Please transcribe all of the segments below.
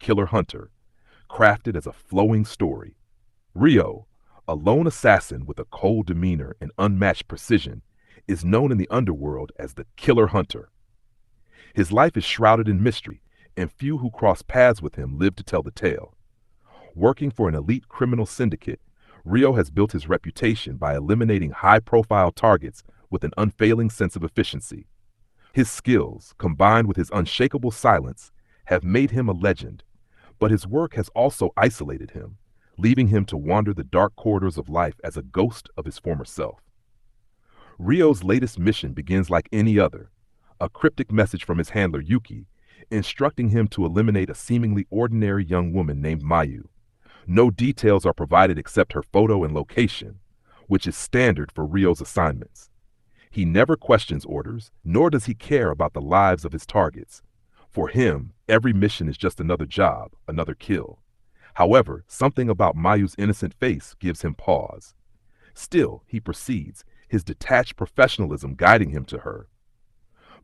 Killer Hunter, crafted as a flowing story. Rio, a lone assassin with a cold demeanor and unmatched precision, is known in the underworld as the Killer Hunter. His life is shrouded in mystery, and few who cross paths with him live to tell the tale. Working for an elite criminal syndicate, Rio has built his reputation by eliminating high-profile targets with an unfailing sense of efficiency. His skills, combined with his unshakable silence, have made him a legend, but his work has also isolated him, leaving him to wander the dark corridors of life as a ghost of his former self. Rio's latest mission begins like any other, a cryptic message from his handler Yuki, instructing him to eliminate a seemingly ordinary young woman named Mayu. No details are provided except her photo and location, which is standard for Rio's assignments. He never questions orders, nor does he care about the lives of his targets. For him, every mission is just another job, another kill. However, something about Mayu's innocent face gives him pause. Still, he proceeds, his detached professionalism guiding him to her.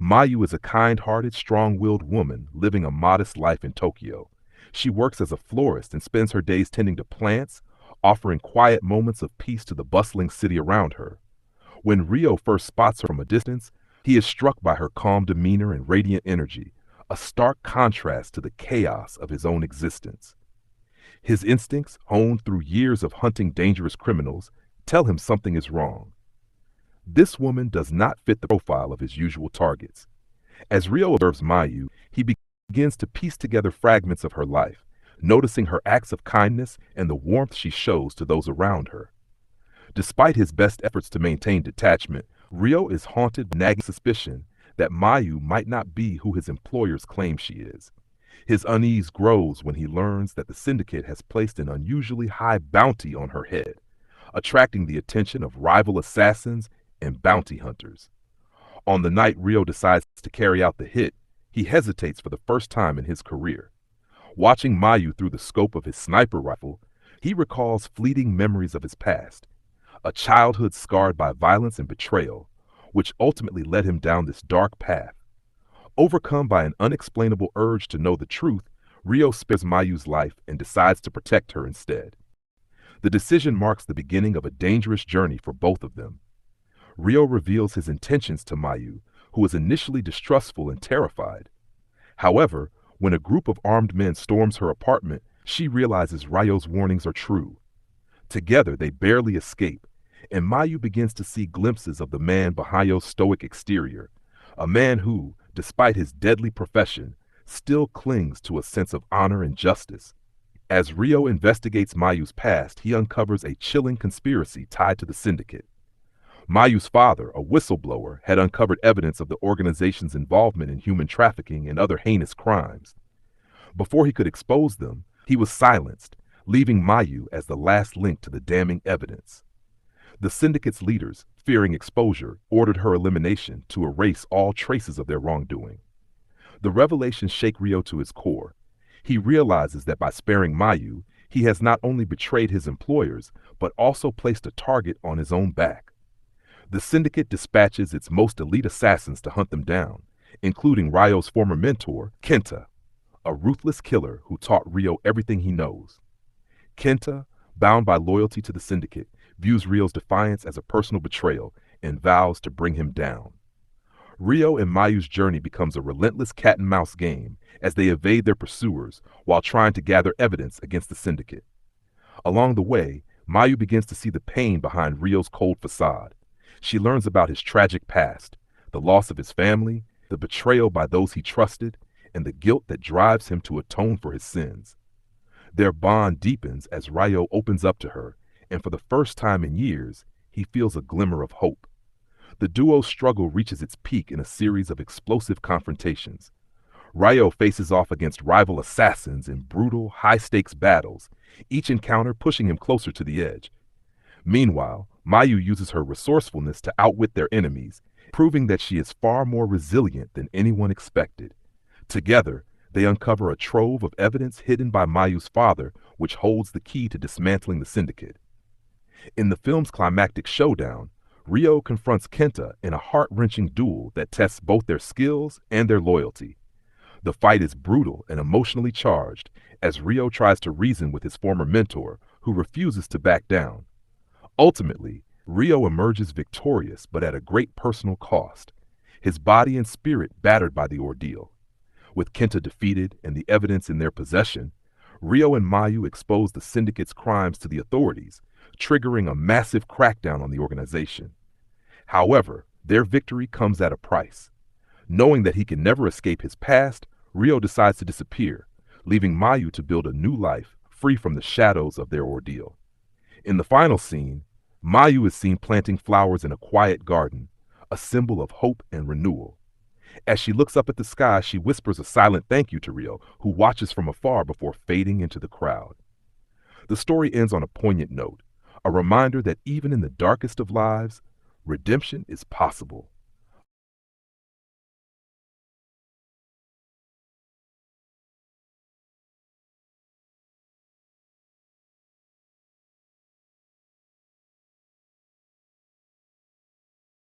Mayu is a kind-hearted, strong-willed woman living a modest life in Tokyo. She works as a florist and spends her days tending to plants, offering quiet moments of peace to the bustling city around her. When Rio first spots her from a distance, he is struck by her calm demeanor and radiant energy, a stark contrast to the chaos of his own existence. His instincts, honed through years of hunting dangerous criminals, tell him something is wrong. This woman does not fit the profile of his usual targets. As Rio observes Mayu, he begins to piece together fragments of her life, noticing her acts of kindness and the warmth she shows to those around her. Despite his best efforts to maintain detachment, Rio is haunted by nagging suspicion that Mayu might not be who his employers claim she is. His unease grows when he learns that the syndicate has placed an unusually high bounty on her head, attracting the attention of rival assassins and bounty hunters. On the night Rio decides to carry out the hit, he hesitates for the first time in his career. Watching Mayu through the scope of his sniper rifle, he recalls fleeting memories of his past, a childhood scarred by violence and betrayal, which ultimately led him down this dark path. Overcome by an unexplainable urge to know the truth, Rio spares Mayu's life and decides to protect her instead. The decision marks the beginning of a dangerous journey for both of them. Rio reveals his intentions to Mayu, who is initially distrustful and terrified. However, when a group of armed men storms her apartment, she realizes Ryo's warnings are true. Together, they barely escape, and Mayu begins to see glimpses of the man behind Ryo's stoic exterior, a man who, despite his deadly profession, still clings to a sense of honor and justice. As Rio investigates Mayu's past, he uncovers a chilling conspiracy tied to the syndicate. Mayu's father, a whistleblower, had uncovered evidence of the organization's involvement in human trafficking and other heinous crimes. Before he could expose them, he was silenced, leaving Mayu as the last link to the damning evidence. The syndicate's leaders, fearing exposure, ordered her elimination to erase all traces of their wrongdoing. The revelations shake Rio to his core. He realizes that by sparing Mayu, he has not only betrayed his employers, but also placed a target on his own back. The syndicate dispatches its most elite assassins to hunt them down, including Ryo's former mentor, Kenta, a ruthless killer who taught Rio everything he knows. Kenta, bound by loyalty to the syndicate, views Rio's defiance as a personal betrayal and vows to bring him down. Rio and Mayu's journey becomes a relentless cat-and-mouse game as they evade their pursuers while trying to gather evidence against the syndicate. Along the way, Mayu begins to see the pain behind Rio's cold facade. She learns about his tragic past, the loss of his family, the betrayal by those he trusted, and the guilt that drives him to atone for his sins. Their bond deepens as Rio opens up to her, and for the first time in years, he feels a glimmer of hope. The duo's struggle reaches its peak in a series of explosive confrontations. Rio faces off against rival assassins in brutal, high-stakes battles, each encounter pushing him closer to the edge. Meanwhile, Mayu uses her resourcefulness to outwit their enemies, proving that she is far more resilient than anyone expected. Together, they uncover a trove of evidence hidden by Mayu's father, which holds the key to dismantling the syndicate. In the film's climactic showdown, Rio confronts Kenta in a heart-wrenching duel that tests both their skills and their loyalty. The fight is brutal and emotionally charged as Ryo tries to reason with his former mentor, who refuses to back down. Ultimately, Ryo emerges victorious but at a great personal cost, his body and spirit battered by the ordeal. With Kenta defeated and the evidence in their possession, Ryo and Mayu expose the syndicate's crimes to the authorities, triggering a massive crackdown on the organization. However, their victory comes at a price. Knowing that he can never escape his past, Ryo decides to disappear, leaving Mayu to build a new life free from the shadows of their ordeal. In the final scene, Mayu is seen planting flowers in a quiet garden, a symbol of hope and renewal. As she looks up at the sky, she whispers a silent thank you to Ryo, who watches from afar before fading into the crowd. The story ends on a poignant note, a reminder that even in the darkest of lives, redemption is possible.